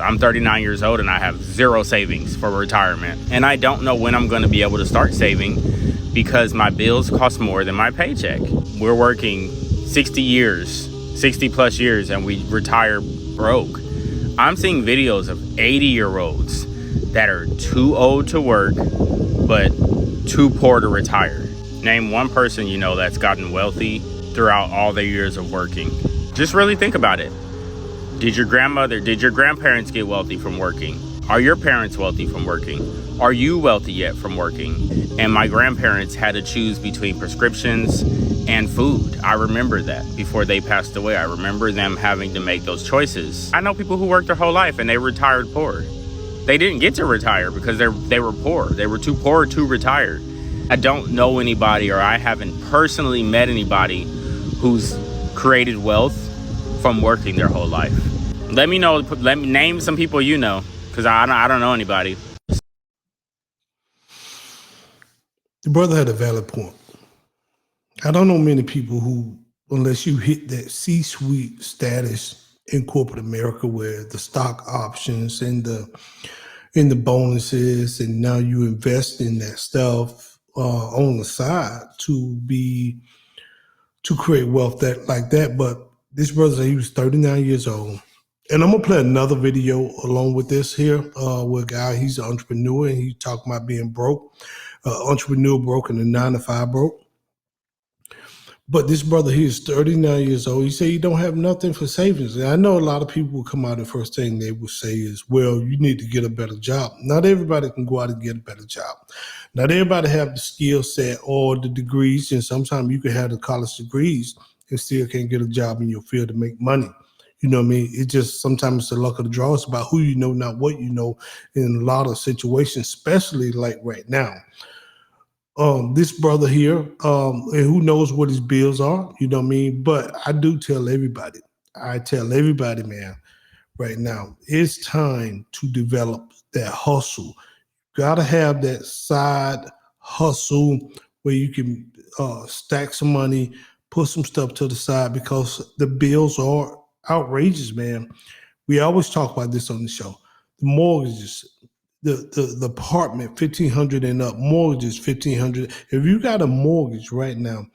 bills. I'm 39 years old and I have zero savings for retirement. And I don't know when I'm going to be able to start saving because my bills cost more than my paycheck. We're working 60 plus years, and we retire broke. I'm seeing videos of 80-year-olds that are too old to work, but too poor to retire. Name one person you know that's gotten wealthy throughout all their years of working. Just really think about it. Did your grandparents get wealthy from working? Are your parents wealthy from working? Are you wealthy yet from working? And my grandparents had to choose between prescriptions and food. I remember that before they passed away. I remember them having to make those choices. I know people who worked their whole life and they retired poor. They didn't get to retire because they were poor. They were too poor to retire. I don't know anybody, or I haven't personally met anybody who's created wealth from working their whole life. Let me name some people you know, because I don't know anybody. The brother had a valid point. I don't know many people who, unless you hit that C-suite status in corporate America, where the stock options and the bonuses, and now you invest in that stuff on the side to create wealth like that. But this brother, he was 39 years old. And I'm gonna play another video along with this here, with a guy, he's an entrepreneur, and he's talking about being broke, entrepreneur broke and a 9-to-5 broke. But this brother, he is 39 years old. He said he don't have nothing for savings. And I know a lot of people will come out and the first thing they will say is, well, you need to get a better job. Not everybody can go out and get a better job. Not everybody have the skill set or the degrees, and sometimes you can have the college degrees and still can't get a job in your field to make money. You know what I mean? It just, sometimes it's the luck of the draw. It's about who you know, not what you know, in a lot of situations, especially like right now. This brother here, and who knows what his bills are, you know what I mean? But I do tell everybody, man, right now, it's time to develop that hustle. Gotta have that side hustle where you can stack some money, put some stuff to the side, because the bills are outrageous, man. We always talk about this on the show. The mortgages, the apartment, $1,500 and up, mortgages, $1,500. If you got a mortgage right now,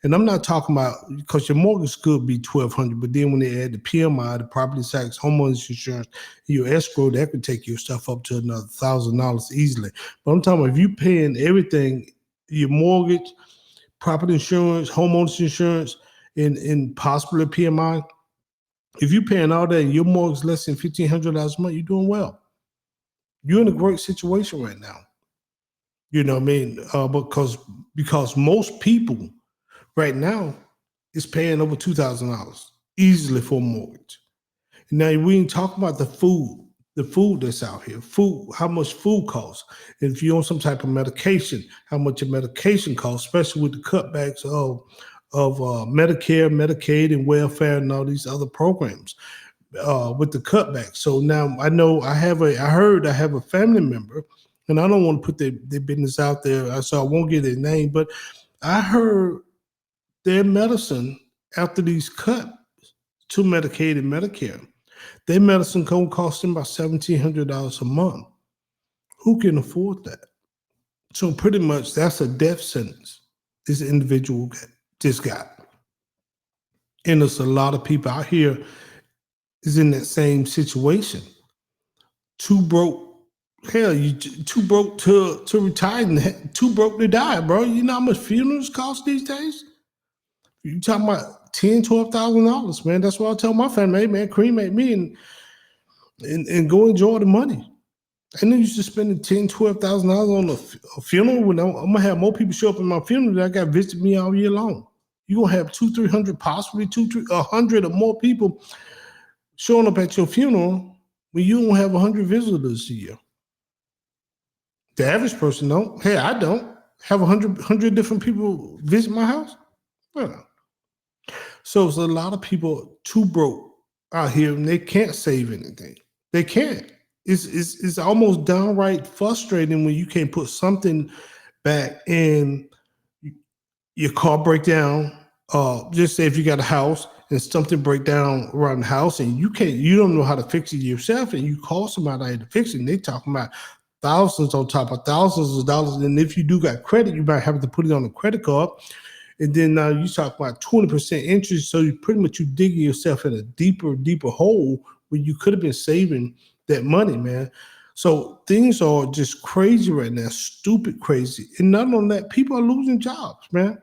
and I'm not talking about, because your mortgage could be $1,200, but then when they add the PMI, the property tax, homeowners insurance, your escrow, that could take your stuff up to another $1,000 easily. But I'm talking about if you paying everything, your mortgage, property insurance, homeowners insurance, and possibly PMI, if you're paying all that and your mortgage is less than $1,500 a month, you're doing well. You're in a great situation right now. You know what I mean? Because most people right now is paying over $2,000 easily for a mortgage. Now, we ain't talking about the food that's out here. Food, how much food costs. And if you're on some type of medication, how much your medication costs, especially with the cutbacks of Medicare, Medicaid, and welfare and all these other programs. With the cutback. So now I know I have a family member, and I don't want to put their business out there, so I won't get their name, but I heard their medicine, after these cuts to Medicaid and Medicare, their medicine gonna cost them about $1,700 a month. Who can afford that? So pretty much that's a death sentence this individual just got. And there's a lot of people out here is in that same situation. Too broke, hell, you too broke to retire, and too broke to die, bro. You know how much funerals cost these days? You talking about $10,000, $12,000, man. That's why I tell my family, hey, man, cremate me and go enjoy the money. And then you just spending $10,000, $12,000 on a funeral when I'm gonna have more people show up in my funeral than I got visit me all year long. You're gonna have 200, 300, possibly 100 or more people showing up at your funeral when you don't have 100 visitors a year. The average person don't. Hey, I don't have 100 different people visit my house. Well, so it's a lot of people too broke out here, and they can't save anything. They can't. It's almost downright frustrating when you can't put something back in your car break down. Just say if you got a house and something break down around the house and you don't know how to fix it yourself and you call somebody out to fix it and they talking about thousands on top of thousands of dollars. And if you do got credit, you might have to put it on a credit card. And then now you talk about 20% interest. So you pretty much you digging yourself in a deeper hole where you could have been saving that money, man. So things are just crazy right now, stupid crazy. And not only that, people are losing jobs, man.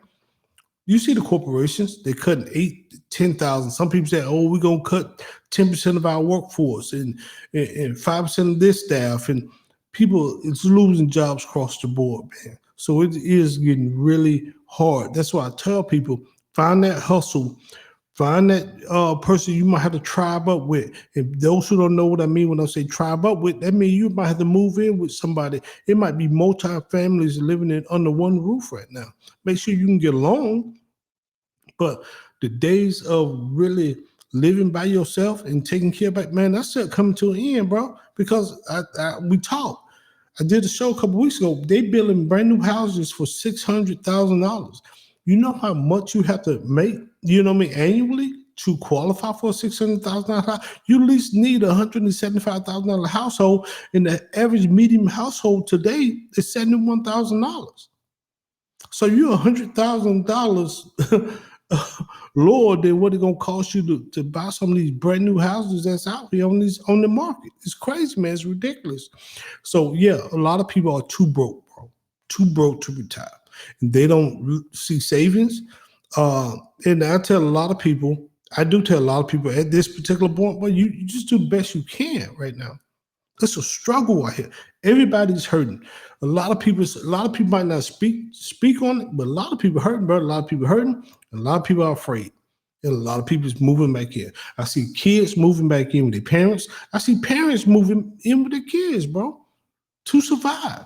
You see the corporations, they're cutting 10,000. Some people say, oh, we're going to cut 10% of our workforce and 5% of this staff. And people, it's losing jobs across the board, man. So it is getting really hard. That's why I tell people, find that hustle, find that person you might have to tribe up with. If those who don't know what I mean when I say tribe up with, that means you might have to move in with somebody. It might be multi-families living under one roof right now. Make sure you can get along. But the days of really living by yourself and taking care of, man, that's still coming to an end, bro. Because we talked. I did a show a couple weeks ago. They building brand new houses for $600,000. You know how much you have to make, you know what I mean, annually to qualify for a $600,000 house? You at least need a $175,000 household, and the average medium household today is $71,000. So you're $100,000 lower than what it's gonna cost you to buy some of these brand new houses that's out here on the market. It's crazy, man. It's ridiculous. So yeah, a lot of people are too broke, bro. Too broke to retire, and they don't see savings. And I tell a lot of people, I do tell a lot of people at this particular point, well, you just do the best you can right now. It's a struggle out here. Everybody's hurting. A lot of people might not speak on it, but a lot of people hurting, bro. A lot of people hurting, and a lot of people are afraid. And a lot of people is moving back in. I see kids moving back in with their parents. I see parents moving in with their kids, bro, to survive.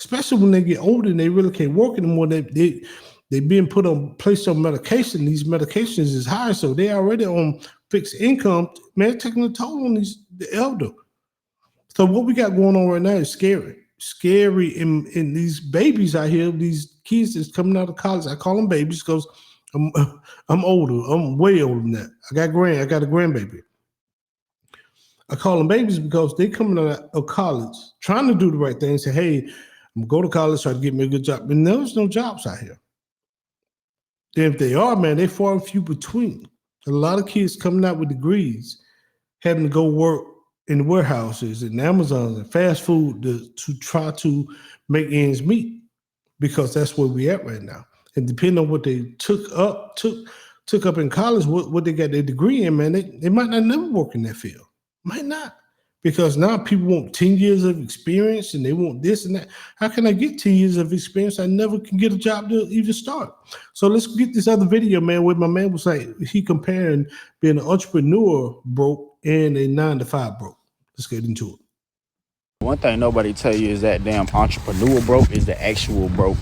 Especially when they get older and they really can't work anymore. They being placed on medication. These medications is high, so they already on fixed income. Man, taking a toll on the elder. So what we got going on right now is scary. Scary in these babies out here, these kids that's coming out of college. I call them babies because I'm older. I'm way older than that. I got a grandbaby. I call them babies because they coming out of college trying to do the right thing. Say, hey, I'm gonna go to college, try to get me a good job. And there's no jobs out here. And if they are, man, they far and few between. A lot of kids coming out with degrees, having to go work in warehouses and Amazons and fast food to try to make ends meet, because that's where we at right now. And depending on what they took up in college, what they got their degree in, man, they might not never work in that field. Might not. Because now people want 10 years of experience and they want this and that. How can I get 10 years of experience? I never can get a job to even start. So let's get this other video, man, where my man was like, he comparing being an entrepreneur broke and a 9-to-5 broke. Let's get into it. One thing nobody tell you is that damn entrepreneur broke is the actual broke.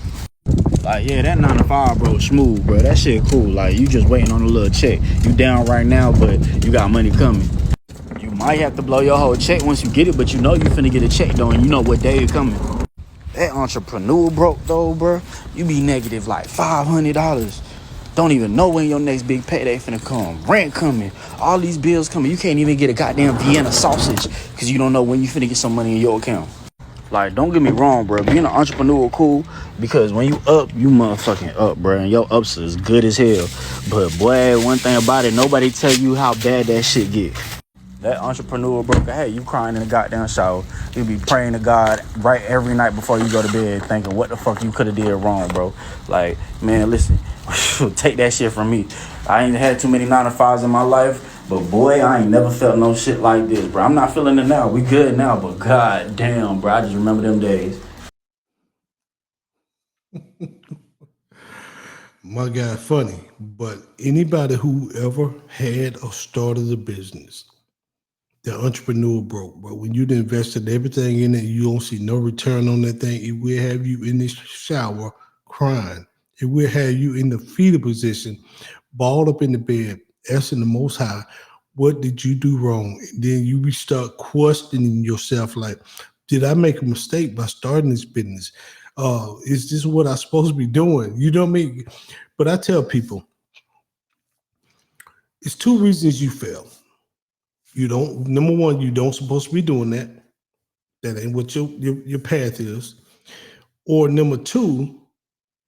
Like, yeah, that 9-to-5 broke smooth, bro. That shit cool. Like, you just waiting on a little check. You down right now, but you got money coming. You might have to blow your whole check once you get it, but you know you finna get a check though, and you know what day it coming. That entrepreneur broke though, bro. You be negative like $500. Don't even know when your next big payday finna come. Rent coming, all these bills coming. You can't even get a goddamn Vienna sausage because you don't know when you finna get some money in your account. Like, don't get me wrong, bro. Being an entrepreneur cool because when you up, you motherfucking up, bro. And your ups is good as hell. But boy, one thing about it, nobody tell you how bad that shit get. That entrepreneur broke, hey, you crying in the goddamn shower. You be praying to God right every night before you go to bed thinking what the fuck you could have did wrong, bro. Like, man, listen, take that shit from me. I ain't had too many 9-to-5s in my life, but boy, I ain't never felt no shit like this, bro. I'm not feeling it now. We good now, but god damn, bro, I just remember them days. My guy, funny, but anybody who ever had or started a business, the entrepreneur broke, bro. When you invested everything in it, you don't see no return on that thing. It will have you in the shower crying. It will have you in the fetal position, balled up in the bed, asking the Most High, what did you do wrong? And then you start questioning yourself, like, did I make a mistake by starting this business? Is this what I'm supposed to be doing? You know what I mean? But I tell people, It's two reasons you fail. You don't. Number one, you don't supposed to be doing that. That ain't what your path is. Or number two,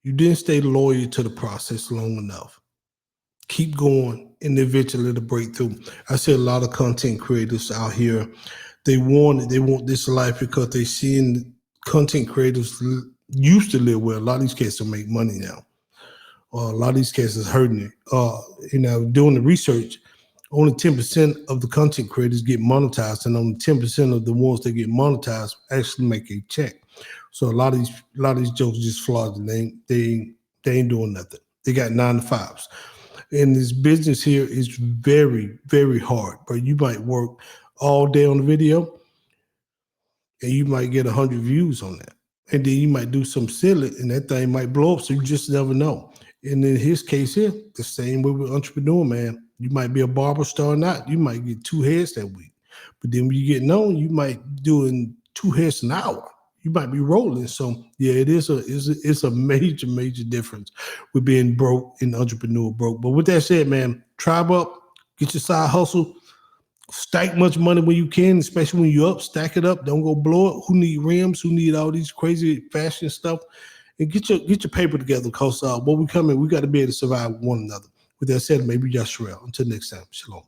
you didn't stay loyal to the process long enough. Keep going, and eventually it'll break through. I see a lot of content creators out here. They want this life because they seeing content creators used to live well. A lot of these cats don't make money now. A lot of these cats is hurting it. Doing the research, only 10% of the content creators get monetized, and only 10% of the ones that get monetized actually make a check. So a lot of these jokes just flawed. They ain't doing nothing. They got 9 to 5s. And this business here is very, very hard. But you might work all day on the video, and you might get 100 views on that. And then you might do some silly, and that thing might blow up. So you just never know. And in his case here, the same way with entrepreneur, man. You might be a barber star or not. You might get 2 heads that week. But then when you get known, you might be doing 2 heads an hour. You might be rolling. So yeah, it's a major, major difference with being broke and entrepreneur broke. But with that said, man, tribe up, get your side hustle, stack much money when you can, especially when you're up, stack it up. Don't go blow it. Who need rims? Who need all these crazy fashion stuff? And get your paper together, because when we come in, we got to be able to survive one another. With that said, maybe Yashrael. Until next time, shalom.